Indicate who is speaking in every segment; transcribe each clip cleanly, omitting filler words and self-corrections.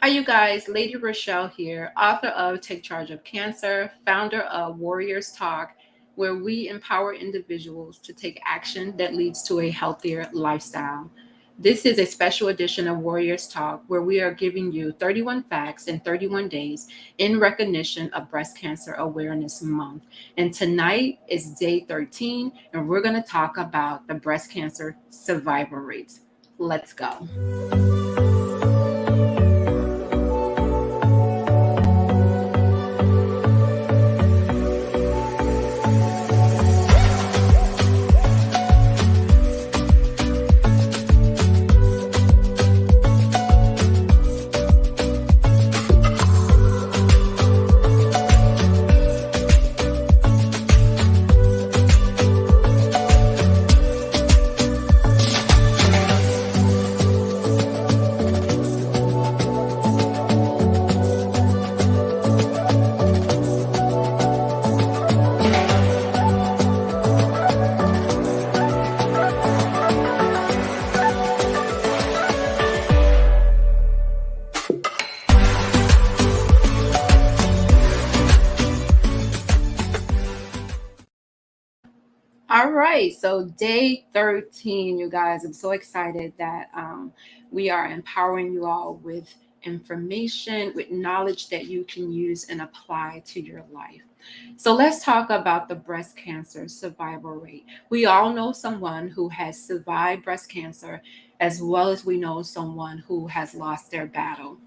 Speaker 1: Hi, you guys. Lady ReShell here, author of Take Charge of Cancer, founder of Warriors Talk, where we empower individuals to take action that leads to a healthier lifestyle. This is a special edition of Warriors Talk where we are giving you 31 facts in 31 days in recognition of Breast Cancer Awareness Month. And tonight is day 13, and we're going to talk about the breast cancer survival rates. Let's go. All right, so day 13, you guys. I'm so excited that we are empowering you all with information, with knowledge that you can use and apply to your life. So let's talk about the breast cancer survival rate. We all know someone who has survived breast cancer, as well as we know someone who has lost their battle.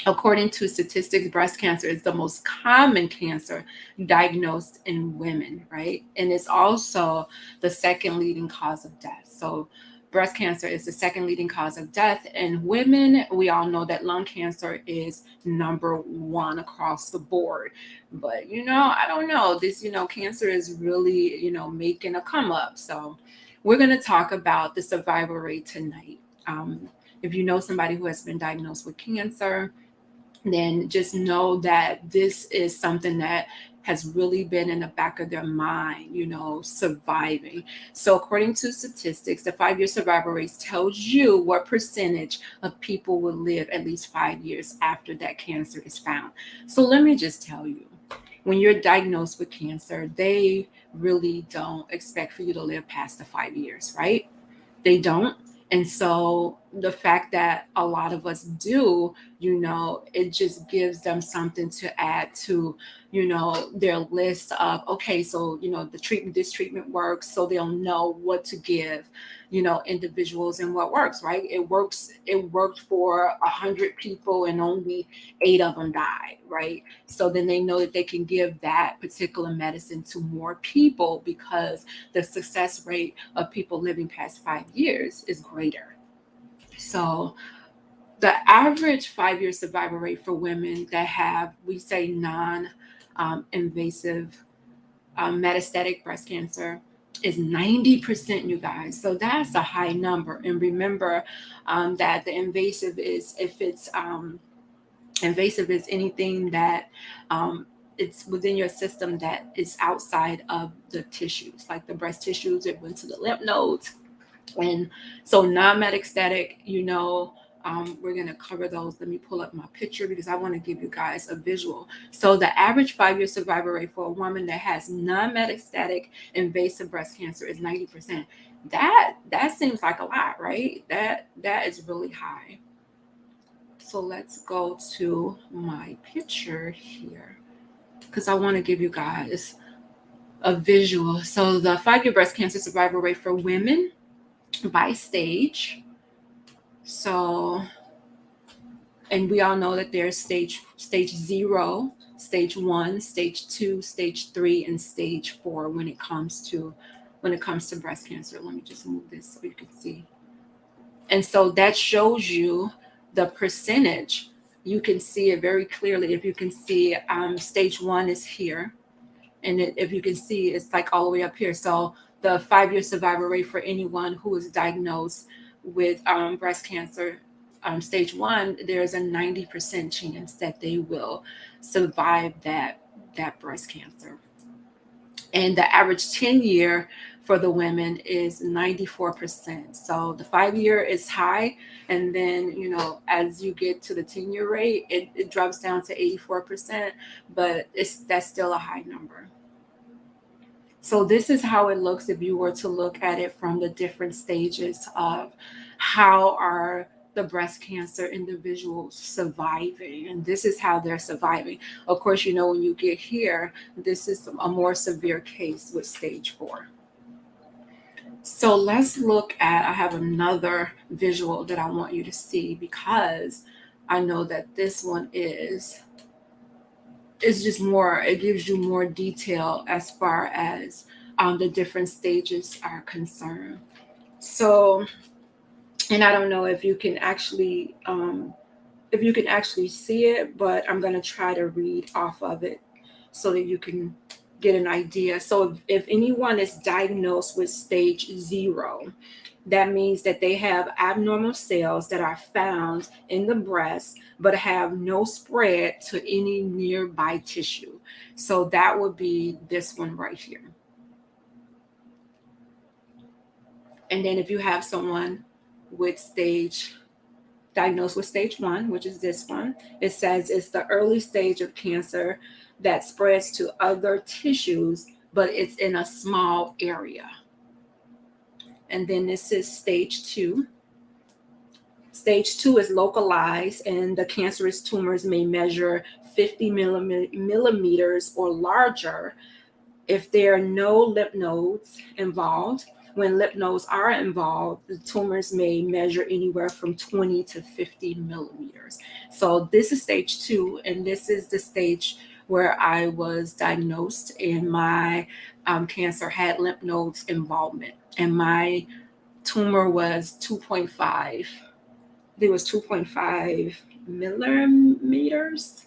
Speaker 1: According to statistics, breast cancer is the most common cancer diagnosed in women, right? And it's also the second leading cause of death. So, breast cancer is the second leading cause of death in women. We all know that lung cancer is number one across the board. But, I don't know. Cancer is really, making a come up. So, we're going to talk about the survival rate tonight. If you know somebody who has been diagnosed with cancer, then just know that this is something that has really been in the back of their mind, surviving. So according to statistics, the 5-year survival rate tells you what percentage of people will live at least 5 years after that cancer is found. So let me just tell you, when you're diagnosed with cancer, they really don't expect for you to live past the 5 years, right? They don't. And so the fact that a lot of us do, it just gives them something to add to, their list of, okay, so, this treatment works. So they'll know what to give, individuals and what works, right? It worked for 100 people and only 8 of them died, right? So then they know that they can give that particular medicine to more people because the success rate of people living past 5 years is greater. So the average 5-year survival rate for women that have, we say, non invasive metastatic breast cancer is 90%, you guys. So that's a high number. And remember that the invasive is anything that it's within your system that is outside of the tissues, like the breast tissues. It went to the lymph nodes, and so non-metastatic, we're going to cover those. Let me pull up my picture because I want to give you guys a visual. So the average 5-year survival rate for a woman that has non-metastatic invasive breast cancer is 90%. That seems like a lot, right? That is really high. So let's go to my picture here because I want to give you guys a visual. So the 5-year breast cancer survival rate for women by stage. So, and we all know that there's stage 0, stage 1, stage 2, stage 3, and stage 4 when it comes to breast cancer. Let me just move this so you can see. And so that shows you the percentage. You can see it very clearly. If you can see, stage 1 is here, and if you can see, it's like all the way up here. So the 5-year survival rate for anyone who is diagnosed with breast cancer, stage 1, there's a 90% chance that they will survive that breast cancer. And the average 10-year for the women is 94%. So the 5-year is high. And then, as you get to the 10-year rate, it drops down to 84%, but that's still a high number. So this is how it looks if you were to look at it from the different stages of how are the breast cancer individuals surviving. And this is how they're surviving. Of course, when you get here, this is a more severe case with stage 4. So let's look at, I have another visual that I want you to see, because I know that this one is just more, it gives you more detail as far as the different stages are concerned. So, and I don't know if you can actually see it, but I'm going to try to read off of it so that you can get an idea. So if anyone is diagnosed with stage 0, that means that they have abnormal cells that are found in the breast but have no spread to any nearby tissue. So that would be this one right here. And then if you have someone with diagnosed with stage 1, which is this one, it says it's the early stage of cancer that spreads to other tissues, but it's in a small area. And then this is stage 2. Stage 2 is localized, and the cancerous tumors may measure 50 millimeters or larger if there are no lymph nodes involved. When lymph nodes are involved, the tumors may measure anywhere from 20 to 50 millimeters. So this is stage 2, and this is the stage where I was diagnosed, and my cancer had lymph nodes involvement, and my tumor was 2.5. There was 2.5 millimeters.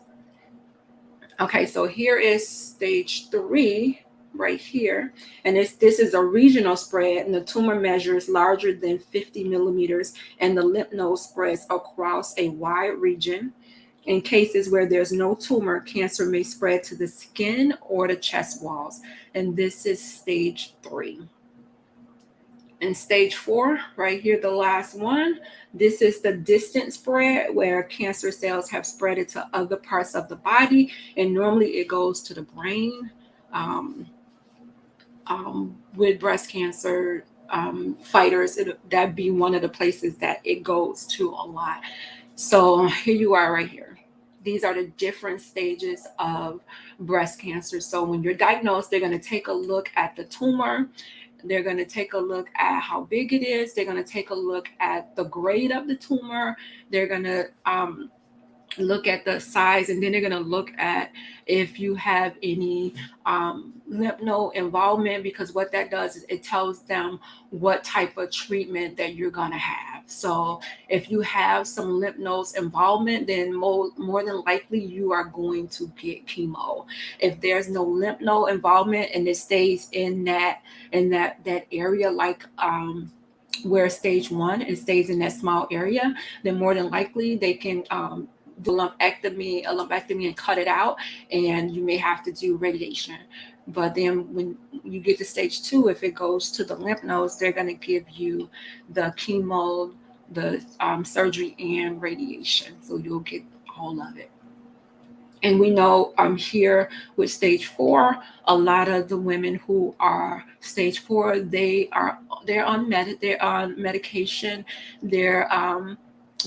Speaker 1: Okay, so here is stage 3 right here. And this is a regional spread, and the tumor measures larger than 50 millimeters, and the lymph node spreads across a wide region. In cases where there's no tumor, cancer may spread to the skin or the chest walls. And this is stage 3. And stage 4, right here, the last one, this is the distant spread, where cancer cells have spread it to other parts of the body, and normally it goes to the brain. With breast cancer fighters, that'd be one of the places that it goes to a lot. So here you are right here. These are the different stages of breast cancer. So when you're diagnosed, they're going to take a look at the tumor. They're going to take a look at how big it is. They're going to take a look at the grade of the tumor. They're going to look at the size, and then they're going to look at if you have any lymph node involvement, because what that does is it tells them what type of treatment that you're going to have. So if you have some lymph nodes involvement, then more than likely you are going to get chemo. If there's no lymph node involvement and it stays in that area, like where stage 1, it stays in that small area, then more than likely they can do a lumpectomy and cut it out, and you may have to do radiation. But then when you get to stage 2, if it goes to the lymph nodes, they're going to give you the chemo, the surgery, and radiation. So you'll get all of it. And we know here with stage 4, a lot of the women who are stage 4, they're on medication.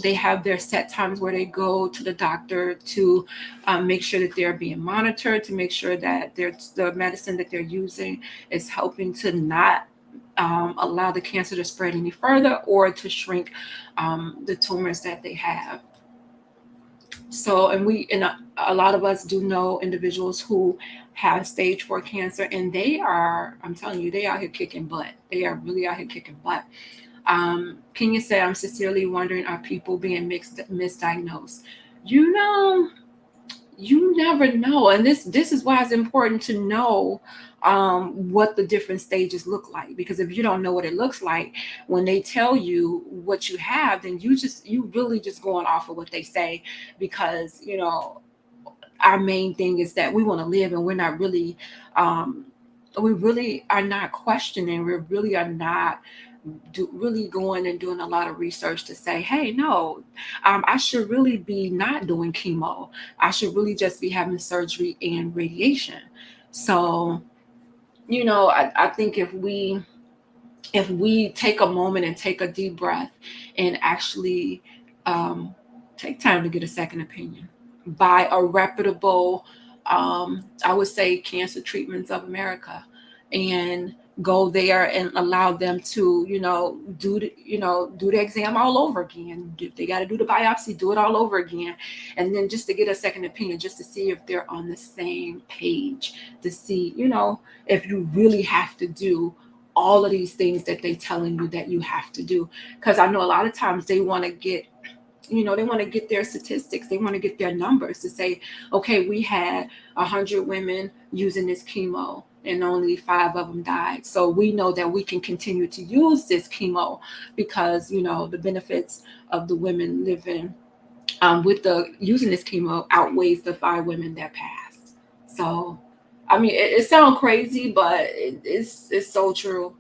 Speaker 1: They have their set times where they go to the doctor to make sure that they're being monitored, to make sure that the medicine that they're using is helping to not allow the cancer to spread any further, or to shrink the tumors that they have. So, and a lot of us do know individuals who have stage 4 cancer, and I'm telling you, they out here kicking butt. They are really out here kicking butt. Kenya said, I'm sincerely wondering, are people being misdiagnosed? You never know. And this is why it's important to know what the different stages look like. Because if you don't know what it looks like, when they tell you what you have, then you really just going off of what they say. Because, our main thing is that we want to live, and we're not really we really are not questioning. We really are not really going and doing a lot of research to say, hey, no, I should really be not doing chemo. I should really just be having surgery and radiation. So, I think if we take a moment and take a deep breath and actually um, take time to get a second opinion by a reputable, I would say, Cancer Treatments of America, and go there and allow them to, do the exam all over again. If they got to do the biopsy, do it all over again, and then just to get a second opinion, just to see if they're on the same page, to see, if you really have to do all of these things that they telling you that you have to do. Because I know a lot of times they want to get, they want to get their statistics, they want to get their numbers to say, okay, we had 100 women using this chemo and only 5 of them died, so we know that we can continue to use this chemo because the benefits of the women living with the using this chemo outweighs the 5 women that passed. So, I mean, it sounds crazy, but it's so true.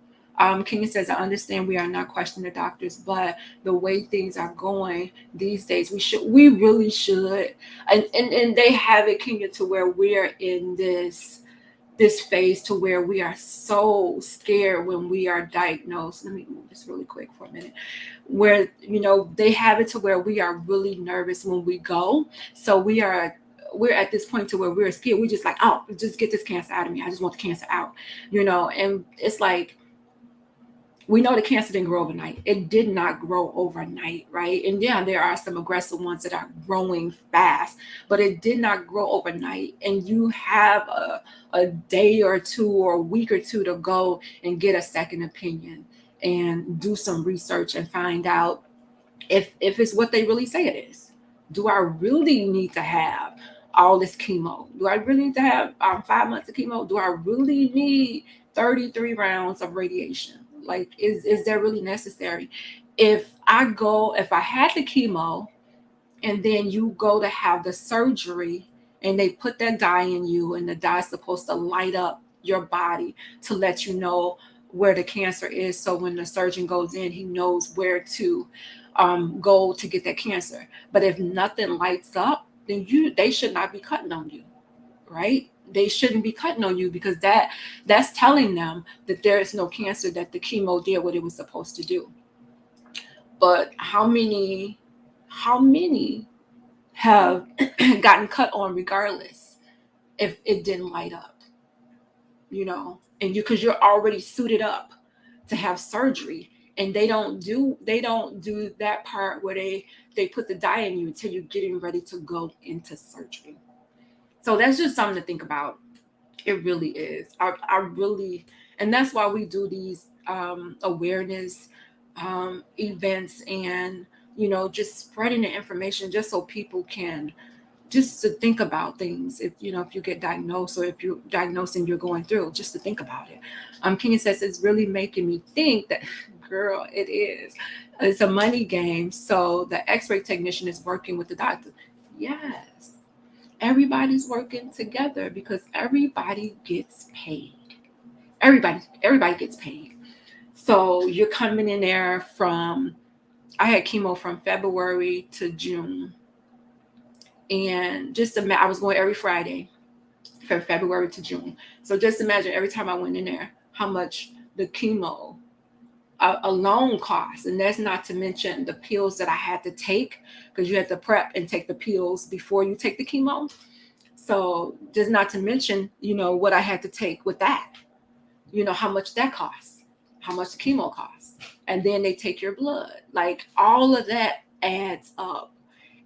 Speaker 1: Kenya says, I understand we are not questioning the doctors, but the way things are going these days, we really should. And they have it, Kenya, to where we're in this phase to where we are so scared when we are diagnosed. Let me move this really quick for a minute. Where they have it to where we are really nervous when we go. So we're at this point to where we're scared. We just like, oh, just get this cancer out of me. I just want the cancer out, and it's like, we know the cancer didn't grow overnight. It did not grow overnight, right? And yeah, there are some aggressive ones that are growing fast, but it did not grow overnight. And you have a day or two or a week or two to go and get a second opinion and do some research and find out if it's what they really say it is. Do I really need to have all this chemo? Do I really need to have 5 months of chemo? Do I really need 33 rounds of radiation? Like, is that really necessary? If I had the chemo and then you go to have the surgery and they put that dye in you and the dye is supposed to light up your body to let you know where the cancer is, so when the surgeon goes in, he knows where to go to get that cancer. But if nothing lights up, then they should not be cutting on you, right? They shouldn't be cutting on you because that's telling them that there is no cancer, that the chemo did what it was supposed to do. But how many have gotten cut on regardless if it didn't light up, and because you're already suited up to have surgery, and they don't do that part where they put the dye in you until you're getting ready to go into surgery. So that's just something to think about. It really is. I really, and that's why we do these awareness events, and just spreading the information just so people can just to think about things. If you get diagnosed, or if you're diagnosed and you're going through, just to think about it. Kenya says it's really making me think that, girl, it is. It's a money game. So the X-ray technician is working with the doctor. Yes, everybody's working together because everybody gets paid. Everybody gets paid. So you're coming in there from. I had chemo from February to June, and I was going every Friday from February to June. So just imagine every time I went in there, how much the chemo alone costs, and that's not to mention the pills that I had to take, because you have to prep and take the pills before you take the chemo. So just not to mention, what I had to take with that, how much that costs, how much the chemo costs, and then they take your blood. Like, all of that adds up,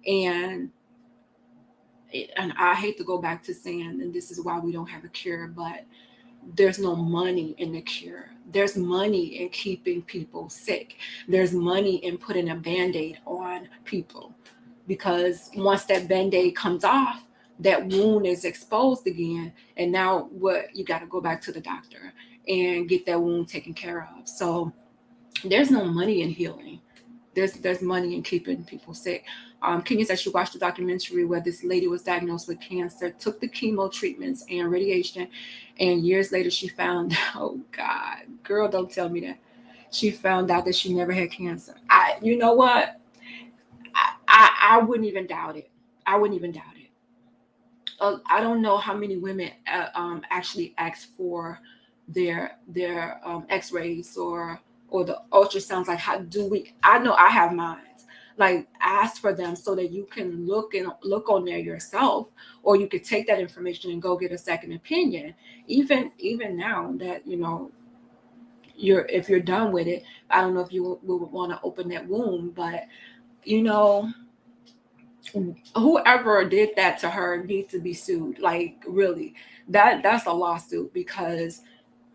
Speaker 1: and I hate to go back to saying, and this is why we don't have a cure, but there's no money in the cure. There's money in keeping people sick. There's money in putting a band-aid on people, because once that band-aid comes off, that wound is exposed again, and now what, you got to go back to the doctor and get that wound taken care of. So there's no money in healing. There's money in keeping people sick. Kenya said she watched a documentary where this lady was diagnosed with cancer, took the chemo treatments and radiation, and years later she found oh God, girl, don't tell me that. She found out that she never had cancer. You know what? I wouldn't even doubt it. I wouldn't even doubt it. I don't know how many women actually ask for their X-rays or the ultrasounds. Like, how do we? I know I have mine. Like, ask for them so that you can look on there yourself, or you could take that information and go get a second opinion. Even now that if you're done with it, I don't know if you would want to open that wound, but you know whoever did that to her needs to be sued. Like, really, that's a lawsuit, because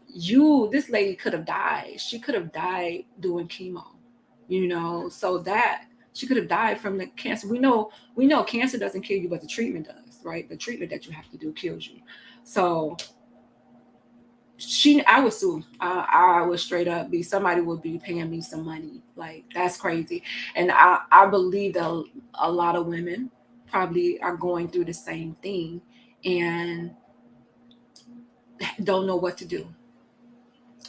Speaker 1: this lady could have died. She could have died doing chemo, so that she could have died from the cancer. We know cancer doesn't kill you, but the treatment does, right? The treatment that you have to do kills you. So I would sue. I would straight up be, somebody would be paying me some money. Like, that's crazy. And I believe that a lot of women probably are going through the same thing and don't know what to do.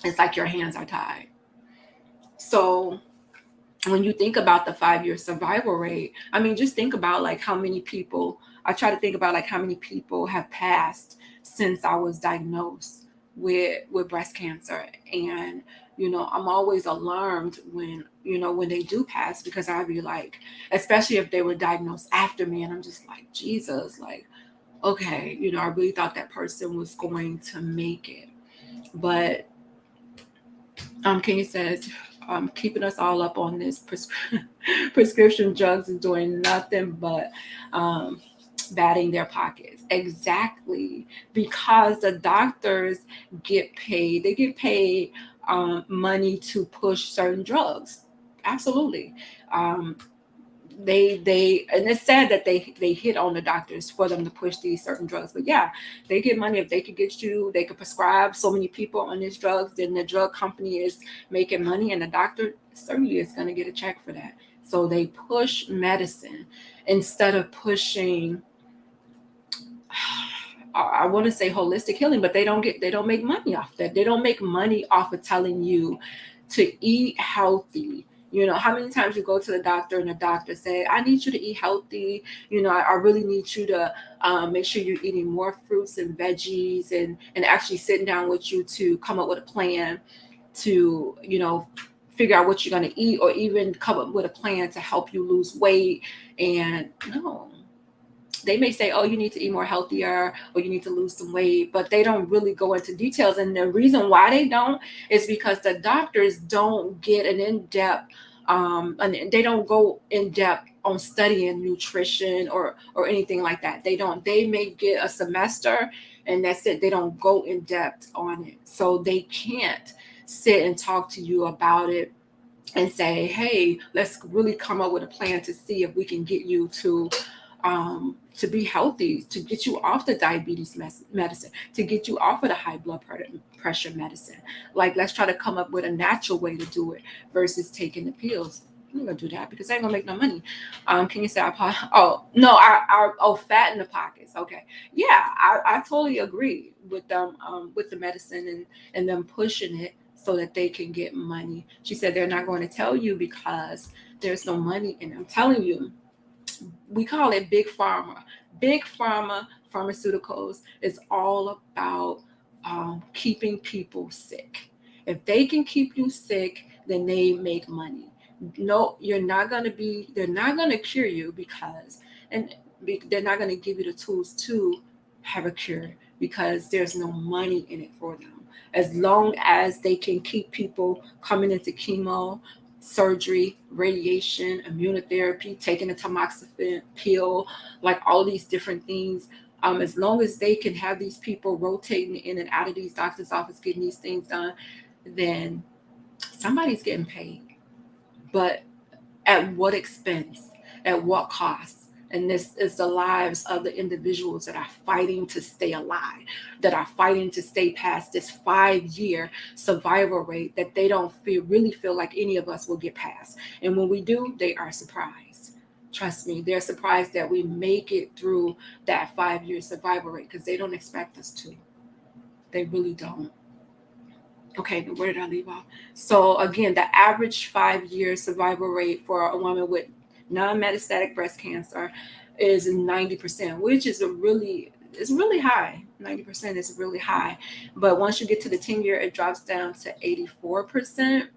Speaker 1: It's like your hands are tied. So when you think about the 5-year survival rate, I mean, just think about like how many people, I try to think about like how many people have passed since I was diagnosed with breast cancer. And I'm always alarmed when they do pass, because I'd be like, especially if they were diagnosed after me, and I'm just like, Jesus, like, okay, I really thought that person was going to make it. But Kenya says, keeping us all up on this prescription drugs is doing nothing but batting their pockets. Exactly, because the doctors get paid. They get paid money to push certain drugs. Absolutely. They and it's sad that they hit on the doctors for them to push these certain drugs, but yeah, they get money. If they could prescribe so many people on these drugs, then the drug company is making money, and the doctor certainly is going to get a check for that. So they push medicine instead of pushing I want to say holistic healing, but they don't make money off that. They don't make money off of telling you to eat healthy. How many times you go to the doctor and the doctor say, I need you to eat healthy. I really need you to make sure you're eating more fruits and veggies, and actually sitting down with you to come up with a plan to, figure out what you're going to eat, or even come up with a plan to help you lose weight. And no, they may say, oh, you need to eat more healthier, or you need to lose some weight, but they don't really go into details. And the reason why they don't is because the doctors don't get an in-depth, and they don't go in depth on studying nutrition or anything like that. They don't. They may get a semester and that's it. They don't go in depth on it. So they can't sit and talk to you about it and say, hey, let's really come up with a plan to see if we can get you to be healthy, to get you off the diabetes medicine, to get you off of the high blood pressure medicine. Like, let's try to come up with a natural way to do it versus taking the pills. I'm not gonna do that because I ain't gonna make no money. Can you say oh no, fat in the pockets. Okay, yeah, I totally agree with them with the medicine and them pushing it so that they can get money. She said they're not going to tell you because there's no money in them. I'm telling you, we call it big pharma. Big pharma pharmaceuticals is all about keeping people sick. If they can keep you sick, then they make money. No, they're not going to cure you they're not going to give you the tools to have a cure, because there's no money in it for them. As long as they can keep people coming into chemo, surgery, radiation, immunotherapy, taking a tamoxifen pill, like all these different things. As long as they can have these people rotating in and out of these doctors' office getting these things done, then somebody's getting paid. But at what expense? At what cost? And this is the lives of the individuals that are fighting to stay alive, that are fighting to stay past this 5-year survival rate that they don't really feel like any of us will get past. And when we do, they are surprised. Trust me, they're surprised that we make it through that 5 year survival rate because they don't expect us to. They really don't. Okay, where did I leave off? So again, the average 5 year survival rate for a woman with non-metastatic breast cancer is 90%, which is it's really high. 90% is really high. But once you get to the 10 year, it drops down to 84%.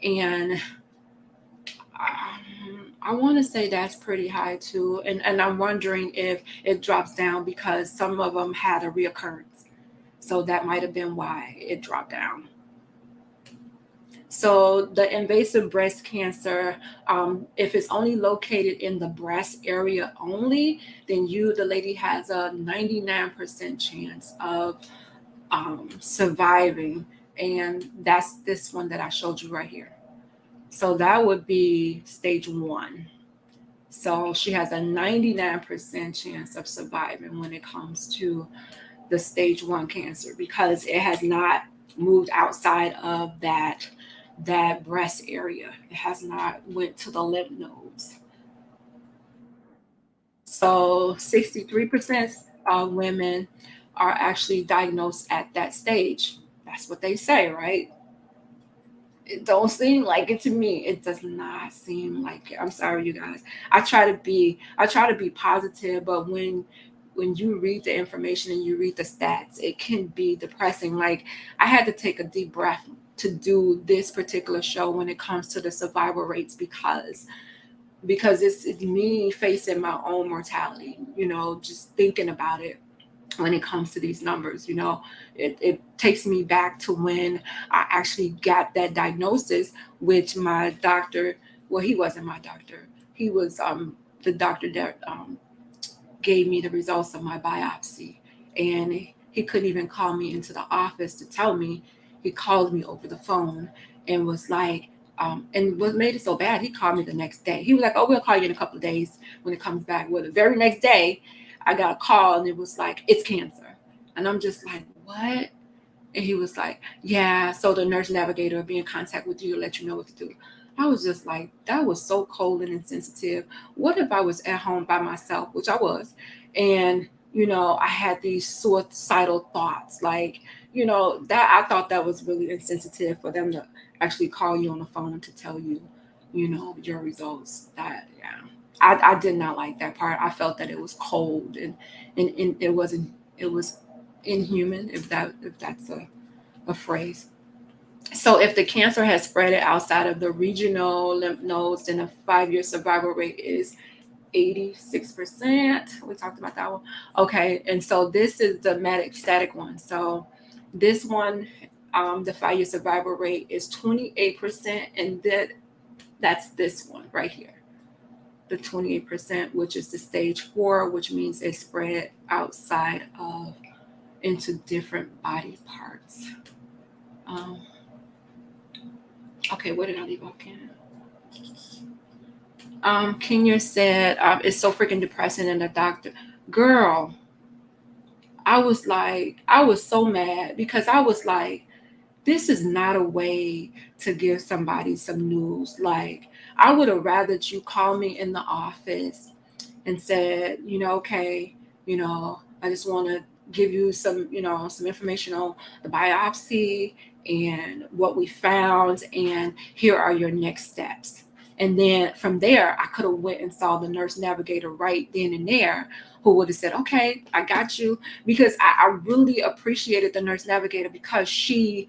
Speaker 1: And I want to say that's pretty high too. And I'm wondering if it drops down because some of them had a reoccurrence. So that might have been why it dropped down. So the invasive breast cancer, if it's only located in the breast area only, then the lady has a 99% chance of surviving. And that's this one that I showed you right here. So that would be stage 1. So she has a 99% chance of surviving when it comes to the stage 1 cancer because it has not moved outside of that breast area. It has not went to the lymph nodes. So 63% of women are actually diagnosed at that stage. That's what they say, right? It don't seem like it to me. It does not seem like it. I'm sorry, you guys. I try to be positive, but when you read the information and you read the stats, it can be depressing. Like I had to take a deep breath to do this particular show when it comes to the survival rates because it's me facing my own mortality, just thinking about it when it comes to these numbers. It takes me back to when I actually got that diagnosis, which my doctor, well, he wasn't my doctor. He was the doctor that gave me the results of my biopsy. And he couldn't even call me into the office to tell me. He called me over the phone and was like, and what made it so bad, he called me the next day. He was like, "Oh, we'll call you in a couple of days when it comes back." Well, the very next day, I got a call and it was like, "It's cancer." And I'm just like, "What?" And he was like, "Yeah, so the nurse navigator will be in contact with you to let you know what to do." I was just like, that was so cold and insensitive. What if I was at home by myself, which I was, and I had these suicidal thoughts, like, that I thought that was really insensitive for them to actually call you on the phone to tell you, your results. That, yeah, I did not like that part. I felt that it was cold and it wasn't, it was inhuman, if that's a phrase. So if the cancer has spread it outside of the regional lymph nodes, then the 5 year survival rate is 86%. We talked about that one. Okay, and so this is the metastatic one. So this one, the 5 year survival rate is 28%, and that's this one right here, the 28%, which is the stage 4, which means it spread outside of into different body parts. Um, okay, where did I leave off, Ken? Kenya said, it's so freaking depressing. And the doctor, girl, I was so mad because I was like, this is not a way to give somebody some news. Like, I would have rather you call me in the office and said, okay, I just want to give you some information on the biopsy and what we found, and here are your next steps. And then from there, I could have went and saw the nurse navigator right then and there, who would have said, "Okay, I got you." Because I really appreciated the nurse navigator because she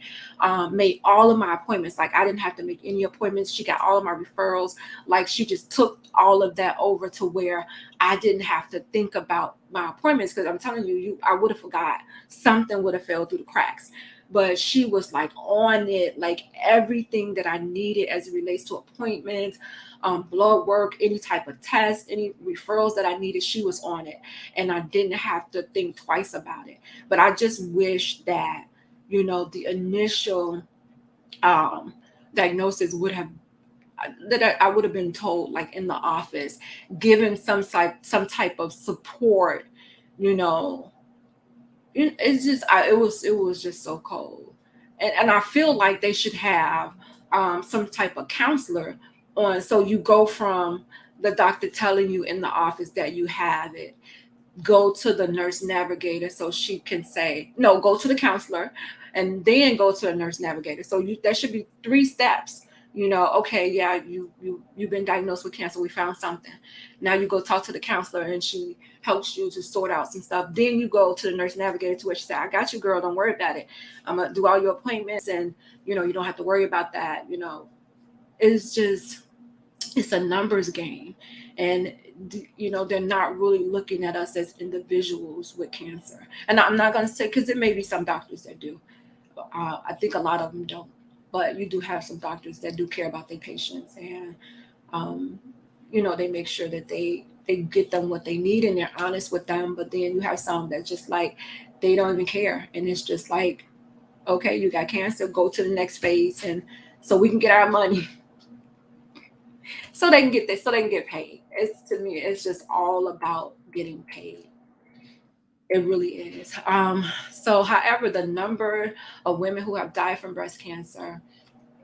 Speaker 1: made all of my appointments. Like I didn't have to make any appointments. She got all of my referrals. Like she just took all of that over to where I didn't have to think about my appointments. Because I'm telling you, I would have forgot. Something would have fell through the cracks. But she was like on it, like everything that I needed as it relates to appointments, blood work, any type of test, any referrals that I needed, she was on it. And I didn't have to think twice about it. But I just wish that, the initial diagnosis would have, that I would have been told, like in the office, given some type of support, you know, it's just it was just so cold. And I feel like they should have some type of counselor on, so you go from the doctor telling you in the office that you have it, go to the nurse navigator so she can say, no, go to the counselor and then go to a nurse navigator. So there should be 3 steps. Okay, yeah, you've been diagnosed with cancer. We found something. Now you go talk to the counselor and she helps you to sort out some stuff. Then you go to the nurse navigator to where she said, I got you, girl. Don't worry about it. I'm gonna do all your appointments, and you don't have to worry about that. It's just, it's a numbers game. And they're not really looking at us as individuals with cancer. And I'm not going to say, because there may be some doctors that do. I think a lot of them don't, but you do have some doctors that do care about their patients, and um, they make sure that they get them what they need and they're honest with them. But then you have some that just like, they don't even care, and it's just like, okay, you got cancer, go to the next phase, and so we can get our money. So they can get this, so they can get paid. It's, to me, it's just all about getting paid. It really is. So however, the number of women who have died from breast cancer,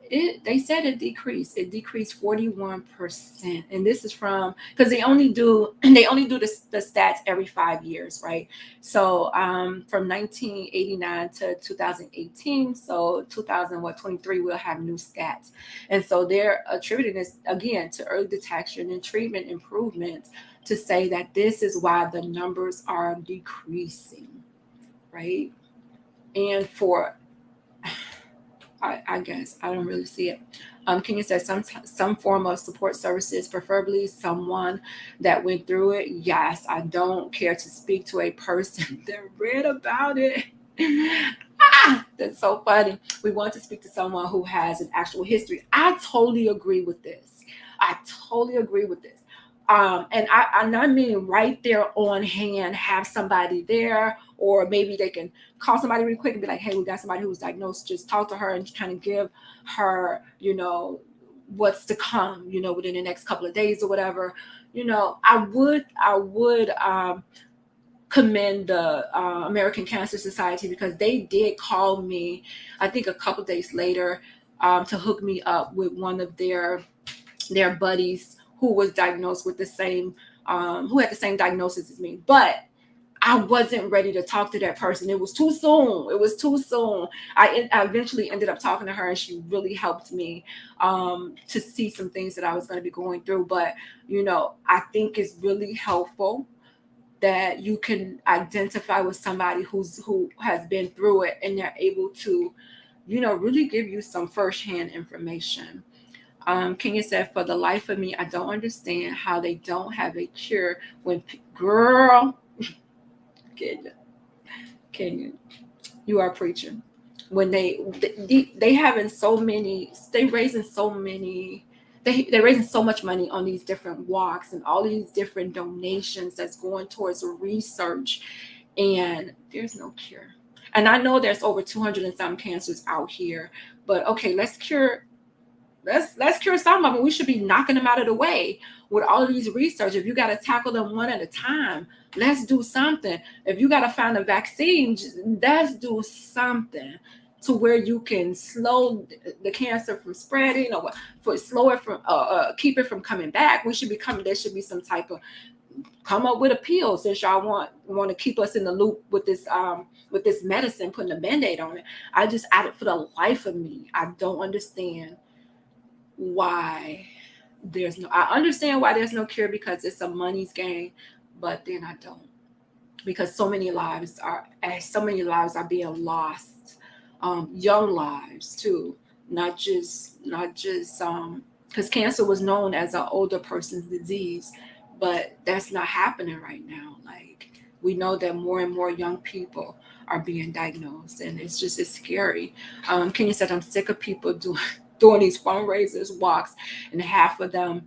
Speaker 1: they said it decreased. It decreased 41%. And this is from, because they only do the stats every 5 years, right? So from 1989 to 2018, so 2023 we'll have new stats. And so they're attributing this again to early detection and treatment improvements, to say that this is why the numbers are decreasing, right? And for, I guess I don't really see it. Kenya says some form of support services, preferably someone that went through it. Yes, I don't care to speak to a person that read about it. That's so funny. We want to speak to someone who has an actual history. I totally agree with this. I totally agree with this. And I mean right there on hand, have somebody there, or maybe they can call somebody really quick and be like, hey, we got somebody who was diagnosed. Just talk to her and kind of give her, what's to come, within the next couple of days or whatever. I would commend the American Cancer Society, because they did call me, I think a couple of days later, to hook me up with one of their buddies who was diagnosed with the same, who had the same diagnosis as me. But I wasn't ready to talk to that person. It was too soon. It was too soon. I eventually ended up talking to her, and she really helped me to see some things that I was going to be going through. But, I think it's really helpful that you can identify with somebody who has been through it, and they're able to, really give you some firsthand information. Kenya said, for the life of me, I don't understand how they don't have a cure when, girl, Kenya, you are preaching. When they having so many, they raising so many, they're raising so much money on these different walks and all these different donations that's going towards research, and there's no cure. And I know there's over 200 and some cancers out here, but okay, let's cure some of them. We should be knocking them out of the way with all of these research. If you got to tackle them one at a time, let's do something. If you got to find a vaccine, let's do something to where you can slow the cancer from spreading, or for slow it from keep it from coming back. We should be coming. There should be some type of, come up with a pill, since y'all want to keep us in the loop with this medicine, putting a band-aid on it. For the life of me, I don't understand why I understand why there's no cure, because it's a money's game, but then I don't, because so many lives are being lost, young lives too, not just because cancer was known as an older person's disease, but that's not happening right now. Like, we know that more and more young people are being diagnosed, and it's scary. Kenya said, I'm sick of people doing these fundraisers, walks, and half of them,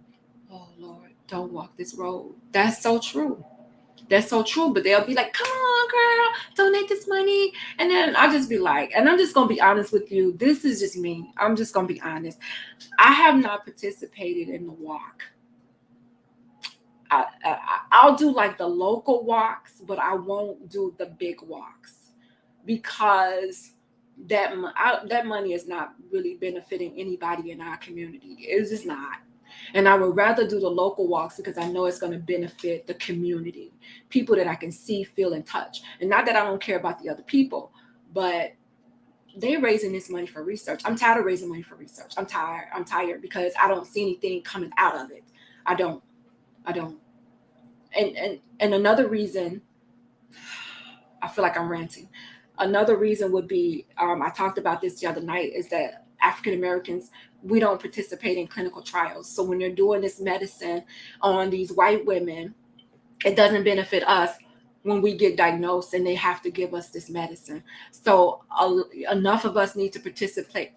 Speaker 1: oh Lord, don't walk this road. That's so true. That's so true. But they'll be like, come on, girl, donate this money. And then I'll just be like, and I'm just going to be honest with you. This is just me. I'm just going to be honest. I have not participated in the walk. I'll do like the local walks, but I won't do the big walks, because that money is not really benefiting anybody in our community. It's just not. And I would rather do the local walks because I know it's going to benefit the community, people that I can see, feel, and touch. And not that I don't care about the other people, but they're raising this money for research. I'm tired of raising money for research. I'm tired because I don't see anything coming out of it. I don't. I don't. And another reason, I feel like I'm ranting. Another reason would be, I talked about this the other night, is that African Americans, we don't participate in clinical trials. So when you're doing this medicine on these white women, it doesn't benefit us when we get diagnosed and they have to give us this medicine. So enough of us need to participate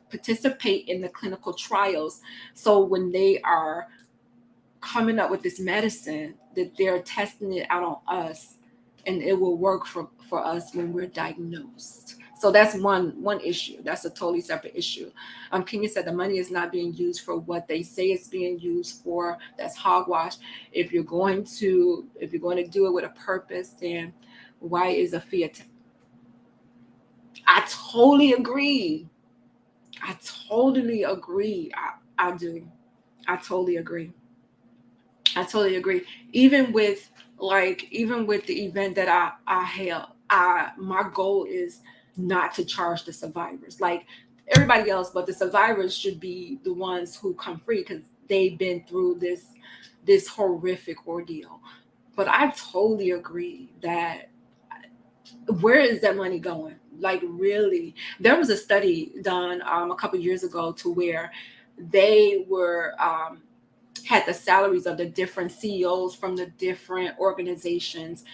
Speaker 1: in the clinical trials. So when they are coming up with this medicine, that they're testing it out on us, and it will work for us when we're diagnosed. So that's one issue. That's a totally separate issue. Kenya said the money is not being used for what they say it's being used for. That's hogwash. If you're going to do it with a purpose, then why is a fee? I totally agree. I totally agree. I do. I totally agree. I totally agree. Even with the event that I held, my goal is not to charge the survivors. Like everybody else, but the survivors should be the ones who come free because they've been through this horrific ordeal. But I totally agree that where is that money going? Like really, there was a study done a couple years ago to where they were had the salaries of the different CEOs from the different organizations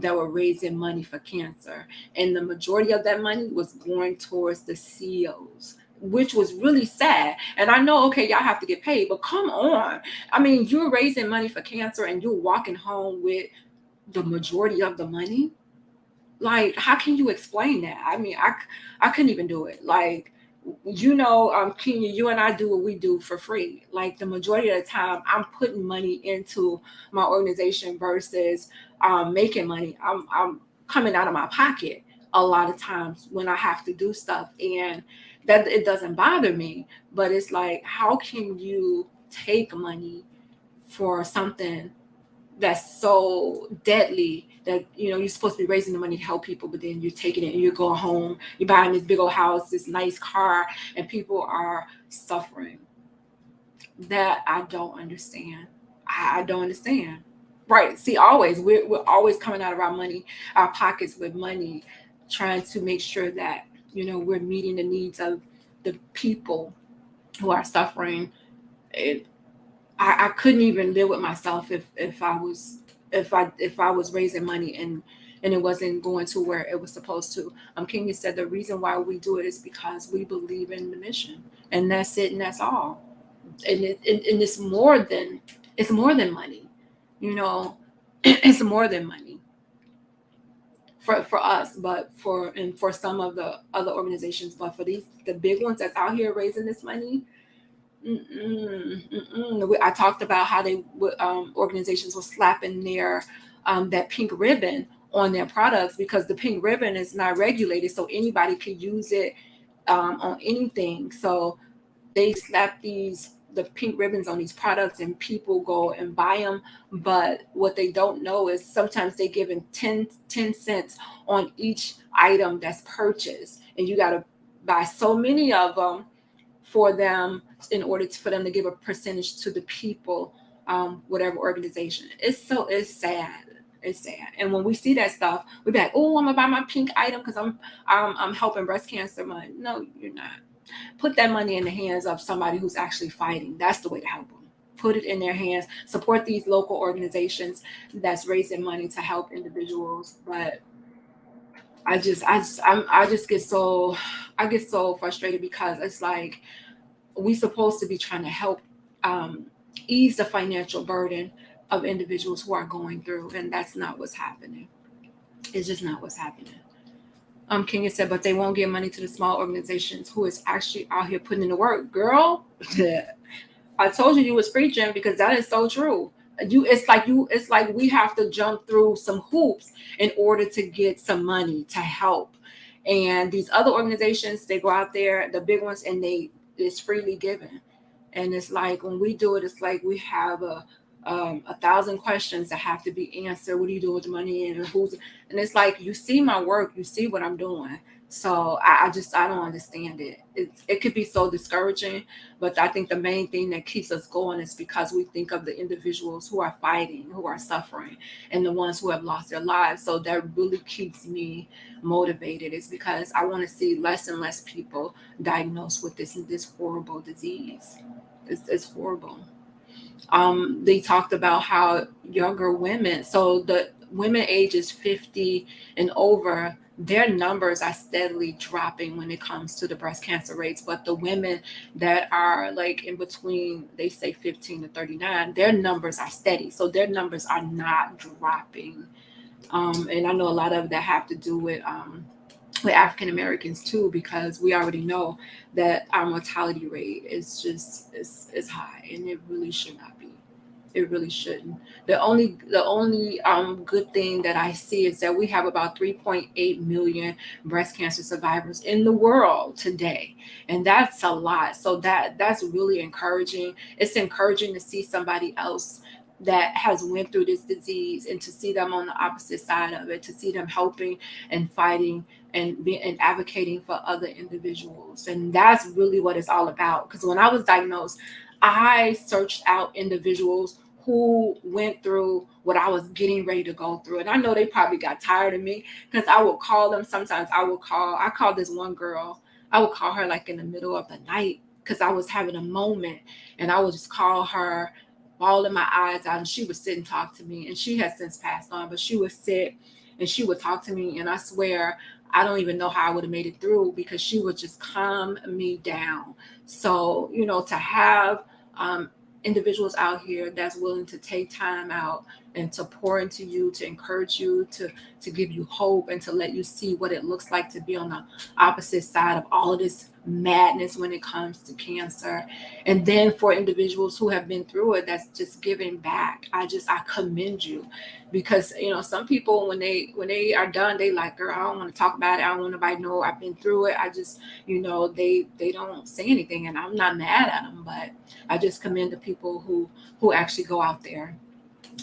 Speaker 1: that were raising money for cancer. And the majority of that money was going towards the CEOs, which was really sad. And I know, okay, y'all have to get paid, but come on. I mean, you're raising money for cancer and you're walking home with the majority of the money. Like, how can you explain that? I mean, I couldn't even do it. Like, Kenya, you and I do what we do for free. Like the majority of the time, I'm putting money into my organization versus making money. I'm coming out of my pocket a lot of times when I have to do stuff, and that it doesn't bother me. But it's like, how can you take money for something that's so deadly that you're supposed to be raising the money to help people, but then you're taking it and you're going home, you're buying this big old house, this nice car, and people are suffering? That I don't understand. I don't understand. Right? See, always we're always coming out of our pockets with money, trying to make sure that we're meeting the needs of the people who are suffering. It, I couldn't even live with myself if I was raising money and it wasn't going to where it was supposed to. Kenya said the reason why we do it is because we believe in the mission, and that's it, and that's all. And it's more than money, you know. It's more than money for us, but for some of the other organizations, but for the big ones that's out here raising this money. Mm-mm, mm-mm. I talked about how organizations were slapping that pink ribbon on their products because the pink ribbon is not regulated, so anybody could use it on anything. So they slap the pink ribbons on these products, and people go and buy them. But what they don't know is sometimes they give in 10 cents on each item that's purchased, and you got to buy so many of them for them in order for them to give a percentage to the people, whatever organization. It's sad. It's sad. And when we see that stuff, we be like, oh, I'm gonna buy my pink item because I'm helping breast cancer month. No, you're not. Put that money in the hands of somebody who's actually fighting. That's the way to help them. Put it in their hands. Support these local organizations that's raising money to help individuals. But I just get so frustrated because it's like we supposed to be trying to help ease the financial burden of individuals who are going through, and that's not what's happening. It's just not what's happening. Kenya said, but they won't give money to the small organizations who is actually out here putting in the work. Girl, I told you was preaching because that is so true. It's like we have to jump through some hoops in order to get some money to help. And these other organizations, they go out there, the big ones, and it's freely given. And it's like when we do it, it's like we have a thousand questions that have to be answered. What do you do with the money, and who's? And it's like, you see my work, you see what I'm doing. So I don't understand it. It could be so discouraging, but I think the main thing that keeps us going is because we think of the individuals who are fighting, who are suffering, and the ones who have lost their lives. So that really keeps me motivated, is because I want to see less and less people diagnosed with this horrible disease. It's horrible. They talked about how younger women, so the women ages 50 and over, their numbers are steadily dropping when it comes to the breast cancer rates. But the women that are like in between, they say 15 to 39, their numbers are steady. So their numbers are not dropping. And I know a lot of that have to do with African Americans too, because we already know that our mortality rate is high, and it really should not be. It really shouldn't. The only good thing that I see is that we have about 3.8 million breast cancer survivors in the world today, and that's a lot. So that's really encouraging. It's encouraging to see somebody else that has went through this disease, and to see them on the opposite side of it, to see them helping and fighting and advocating for other individuals. And that's really what it's all about. Because when I was diagnosed, I searched out individuals who went through what I was getting ready to go through. And I know they probably got tired of me, because I would call them. Sometimes I called this one girl. I would call her like in the middle of the night, because I was having a moment, and I would just call her, bawling my eyes out, and she would sit and talk to me. And she has since passed on, but she would sit and she would talk to me. And I swear, I don't even know how I would have made it through, because she would just calm me down. So, to have um, individuals out here that's willing to take time out and to pour into you, to encourage you, to give you hope, and to let you see what it looks like to be on the opposite side of all of this madness when it comes to cancer. And then for individuals who have been through it, that's just giving back. I commend you, because some people, when they are done, they like, girl, I don't want to talk about it. I don't want nobody to know I've been through it. I just, they don't say anything, and I'm not mad at them, but I just commend the people who actually go out there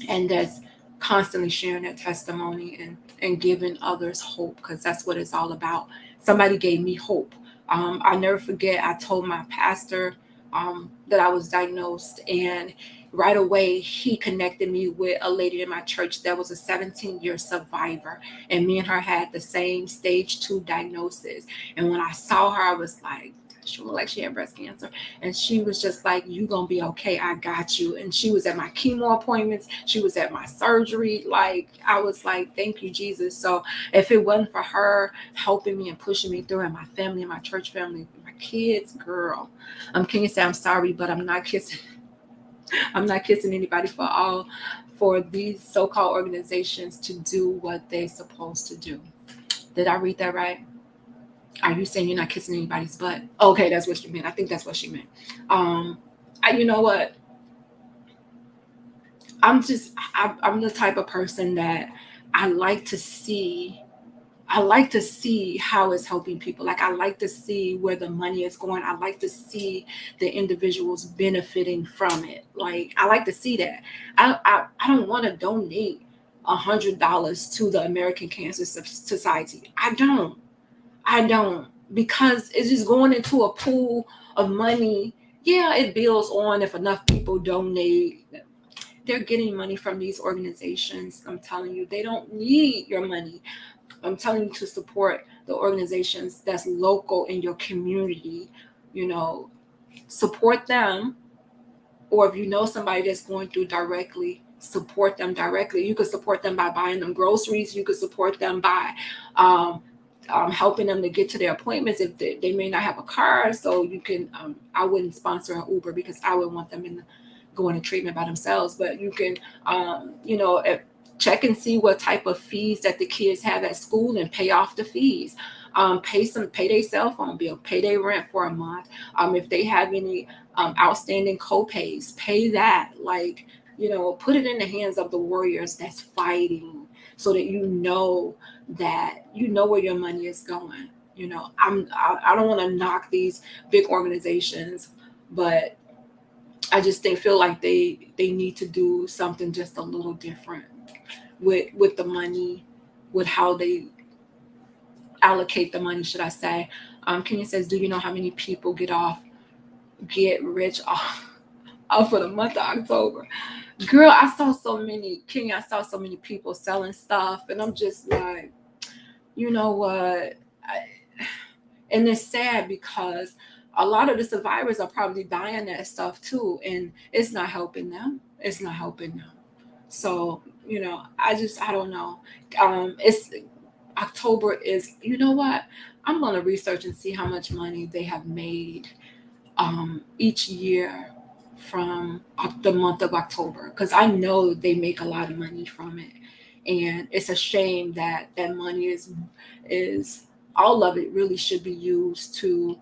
Speaker 1: and that's constantly sharing their testimony and giving others hope, because that's what it's all about. Somebody gave me hope. I never forget, I told my pastor that I was diagnosed, and right away he connected me with a lady in my church that was a 17-year survivor, and me and her had the same stage 2 diagnosis. And when I saw her, I was like, she looked like she had breast cancer. And she was just like, you gonna be okay, I got you. And she was at my chemo appointments, she was at my surgery. Like, I was like, thank you, Jesus. So if it wasn't for her helping me and pushing me through, and my family and my church family, my kids, girl, can you say I'm sorry, but I'm not kissing anybody for these so-called organizations to do what they're supposed to do. Did I read that right? Are you saying you're not kissing anybody's butt? Okay, that's what you meant. I think that's what she meant. You know what? I'm the type of person that I like to see. I like to see how it's helping people. Like, I like to see where the money is going. I like to see the individuals benefiting from it. Like, I like to see that. I don't want to donate $100 to the American Cancer Society. I don't, because it's just going into a pool of money. Yeah, it builds on if enough people donate. They're getting money from these organizations. I'm telling you, they don't need your money. I'm telling you to support the organizations that's local in your community. You know, support them, or if you know somebody that's going through directly, support them directly. You could support them by buying them groceries. You could support them by um, helping them to get to their appointments if they may not have a car. So you can, I wouldn't sponsor an Uber, because I would want them going to treatment by themselves. But you can, check and see what type of fees that the kids have at school, and pay off the fees. Pay their cell phone bill, pay their rent for a month. If they have any outstanding co-pays, pay that. Like, put it in the hands of the warriors that's fighting, so that where your money is going. I don't want to knock these big organizations, but I just feel like they need to do something just a little different with the money, with how they allocate the money, should I say. Kenya says, do you know how many people get rich off of the month of October? Girl, I saw so many, Kenya, I saw so many people selling stuff, and I'm just like, you know what? And it's sad because a lot of the survivors are probably buying that stuff too, and it's not helping them. It's not helping them. So, I don't know. It's October is, you know what? I'm going to research and see how much money they have made each year from the month of October, because I know they make a lot of money from it, and it's a shame that that money is all of it really should be used to,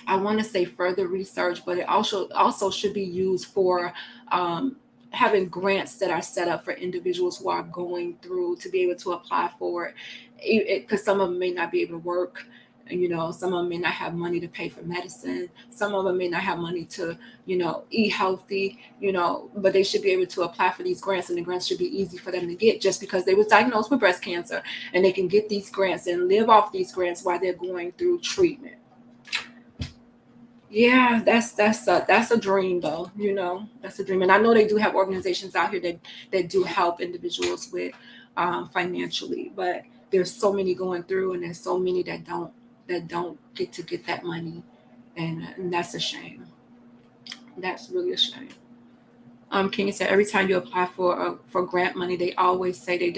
Speaker 1: I want to say, further research, but it also should be used for um, having grants that are set up for individuals who are going through to be able to apply for it, because some of them may not be able to work. Some of them may not have money to pay for medicine. Some of them may not have money to, eat healthy. But they should be able to apply for these grants, and the grants should be easy for them to get just because they was diagnosed with breast cancer, and they can get these grants and live off these grants while they're going through treatment. Yeah, that's a dream though. That's a dream, and I know they do have organizations out here that do help individuals with financially, but there's so many going through, and there's so many that don't get that money, and that's a shame. That's really a shame. Kenya said every time you apply for grant money, they always say they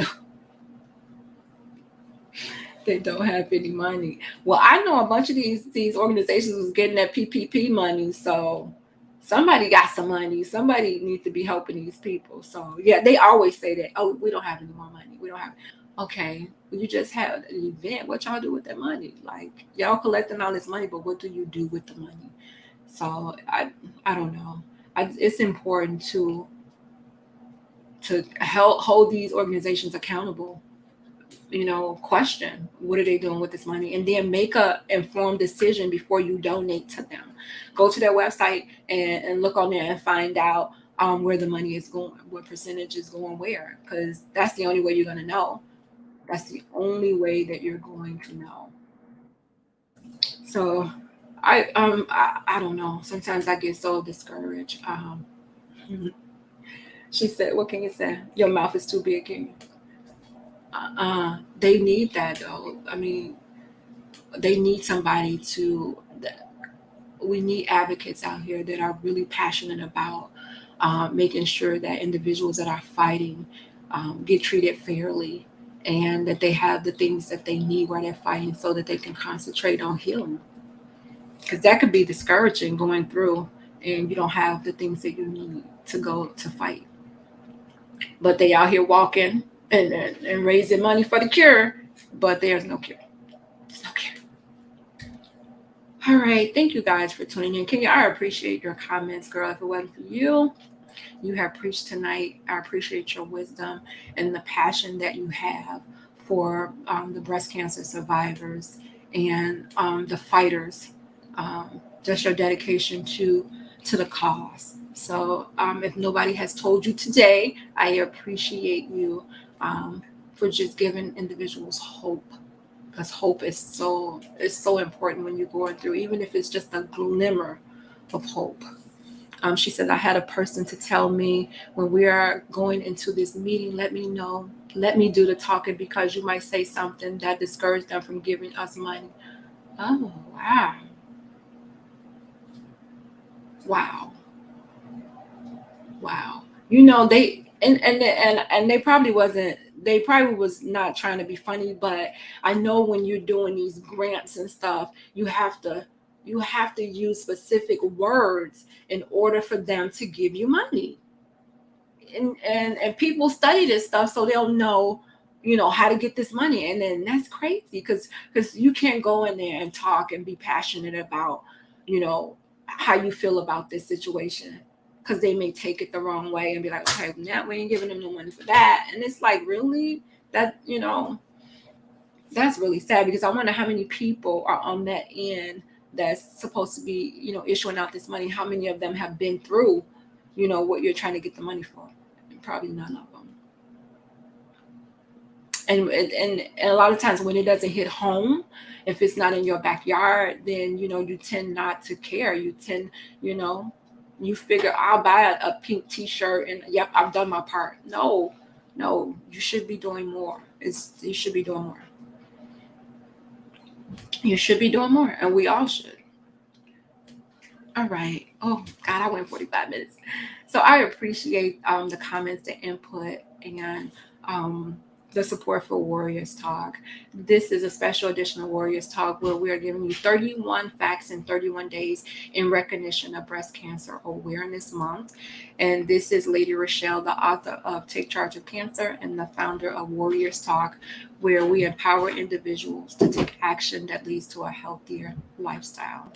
Speaker 1: don't have any money. Well, I know a bunch of these organizations was getting that PPP money, so somebody got some money. Somebody needs to be helping these people. So yeah, they always say that. Oh, we don't have any more money. We don't have. Okay, you just had an event. What y'all do with that money? Like, y'all collecting all this money, but what do you do with the money? So I don't know. It's important to help hold these organizations accountable. Question what are they doing with this money, and then make a informed decision before you donate to them. Go to their website and look on there and find out where the money is going, what percentage is going where, because that's the only way you're going to know. That's the only way that you're going to know. So I don't know, sometimes I get so discouraged. She said, what can you say? Your mouth is too big, can you? They need that though. I mean, they need somebody to. We need advocates out here that are really passionate about making sure that individuals that are fighting get treated fairly, and that they have the things that they need while they're fighting, so that they can concentrate on healing. Because that could be discouraging going through, and you don't have the things that you need to go to fight. But they out here walking and raising money for the cure, but there's no cure. There's no cure. All right, thank you guys for tuning in. Kenya, I appreciate your comments, girl. If it wasn't for you, you have preached tonight. I appreciate your wisdom and the passion that you have for the breast cancer survivors and the fighters. Um, just your dedication to the cause. So if nobody has told you today, I appreciate you for just giving individuals hope, because hope is so important when you're going through, even if it's just a glimmer of hope. She said, I had a person to tell me when we are going into this meeting, let me know, let me do the talking, because you might say something that discouraged them from giving us money. Oh, wow. Wow. Wow. They and they probably was not trying to be funny, but I know when you're doing these grants and stuff, you have to use specific words in order for them to give you money. And people study this stuff so they'll know, how to get this money. And then that's crazy, because you can't go in there and talk and be passionate about, you know, how you feel about this situation, because they may take it the wrong way and be like, okay, now we ain't giving them no money for that. And it's like, really? That's really sad, because I wonder how many people are on that end that's supposed to be, issuing out this money, how many of them have been through, what you're trying to get the money for? Probably none of them. And a lot of times when it doesn't hit home, if it's not in your backyard, then you tend not to care. You tend, you know, you figure, I'll buy a pink t-shirt and yep, I've done my part. No, no, you should be doing more. You should be doing more. You should be doing more, and we all should. All right. Oh God, I went 45 minutes. So I appreciate the comments, the input, and um, the support for Warriors Talk. This is a special edition of Warriors Talk where we are giving you 31 facts in 31 days in recognition of Breast Cancer Awareness Month. And this is Lady ReShell, the author of Take Charge of Cancer and the founder of Warriors Talk, where we empower individuals to take action that leads to a healthier lifestyle.